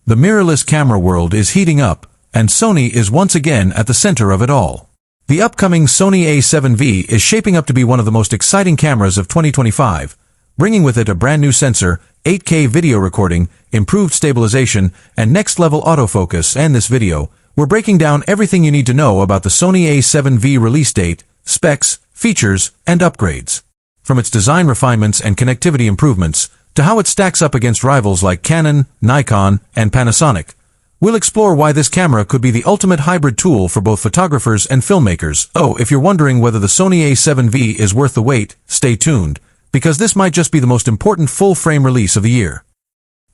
The mirrorless camera world is heating up, and Sony is once again at the center of it all. The upcoming Sony A7V is shaping up to be one of the most exciting cameras of 2025, bringing with it a brand new sensor, 8K video recording, improved stabilization, and next-level autofocus. And this video, we're breaking down everything you need to know about the Sony A7V release date, specs, features, and upgrades. From its design refinements and connectivity improvements, to how it stacks up against rivals like Canon, Nikon, and Panasonic, we'll explore why this camera could be the ultimate hybrid tool for both photographers and filmmakers. Oh, if you're wondering whether the Sony A7V is worth the wait, stay tuned, because this might just be the most important full-frame release of the year.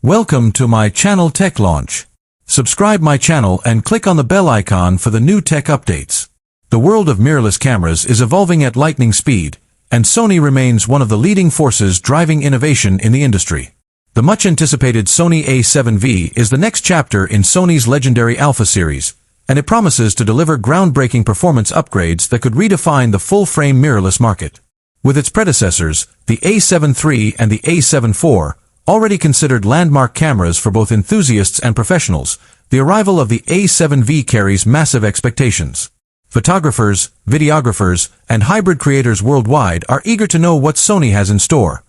Welcome to my channel Tech Launch. Subscribe my channel and click on the bell icon for the new tech updates. The world of mirrorless cameras is evolving at lightning speed, and Sony remains one of the leading forces driving innovation in the industry. The much-anticipated Sony A7V is the next chapter in Sony's legendary Alpha series, and it promises to deliver groundbreaking performance upgrades that could redefine the full-frame mirrorless market. With its predecessors, the A7 III and the A7 IV, already considered landmark cameras for both enthusiasts and professionals, the arrival of the A7V carries massive expectations. Photographers, videographers, and hybrid creators worldwide are eager to know what Sony has in store.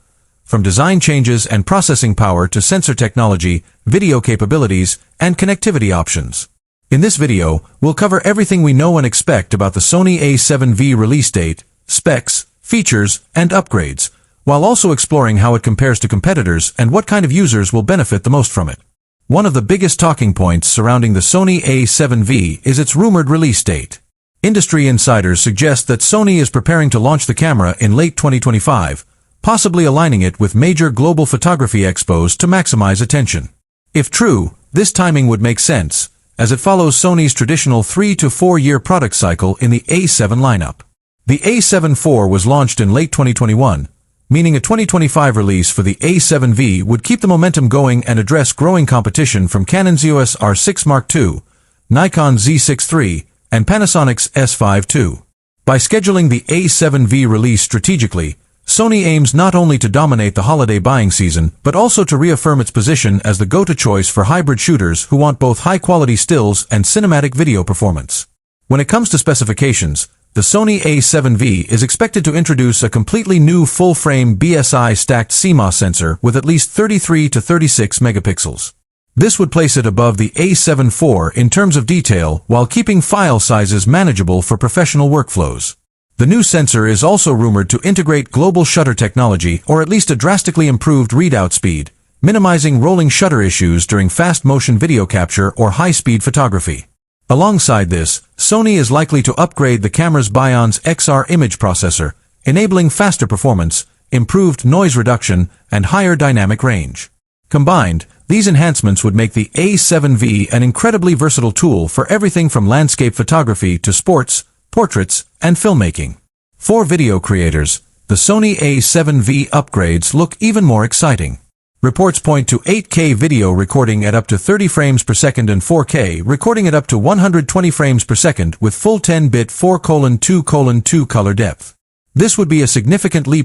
From design changes and processing power to sensor technology, video capabilities, and connectivity options. In this video, we'll cover everything we know and expect about the Sony A7V release date, specs, features, and upgrades, while also exploring how it compares to competitors and what kind of users will benefit the most from it. One of the biggest talking points surrounding the Sony A7V is its rumored release date. Industry insiders suggest that Sony is preparing to launch the camera in late 2025, possibly aligning it with major global photography expos to maximize attention. If true, this timing would make sense, as it follows Sony's traditional 3 to 4 year product cycle in the A7 lineup. The A7 IV was launched in late 2021, meaning a 2025 release for the A7V would keep the momentum going and address growing competition from Canon's EOS R6 Mark II, Nikon's Z6 III, and Panasonic's S5 II. By scheduling the A7V release strategically, Sony aims not only to dominate the holiday buying season, but also to reaffirm its position as the go-to choice for hybrid shooters who want both high-quality stills and cinematic video performance. When it comes to specifications, the Sony A7V is expected to introduce a completely new full-frame BSI stacked CMOS sensor with at least 33 to 36 megapixels. This would place it above the A7 IV in terms of detail while keeping file sizes manageable for professional workflows. The new sensor is also rumored to integrate global shutter technology or at least a drastically improved readout speed, minimizing rolling shutter issues during fast-motion video capture or high-speed photography. Alongside this, Sony is likely to upgrade the camera's Bion's XR image processor, enabling faster performance, improved noise reduction, and higher dynamic range. Combined, these enhancements would make the A7V an incredibly versatile tool for everything from landscape photography to sports, portraits, and filmmaking. For video creators, the Sony A7V upgrades look even more exciting. Reports point to 8K video recording at up to 30 frames per second and 4K recording at up to 120 frames per second with full 10-bit 4:2:2 color depth. This would be a significant leap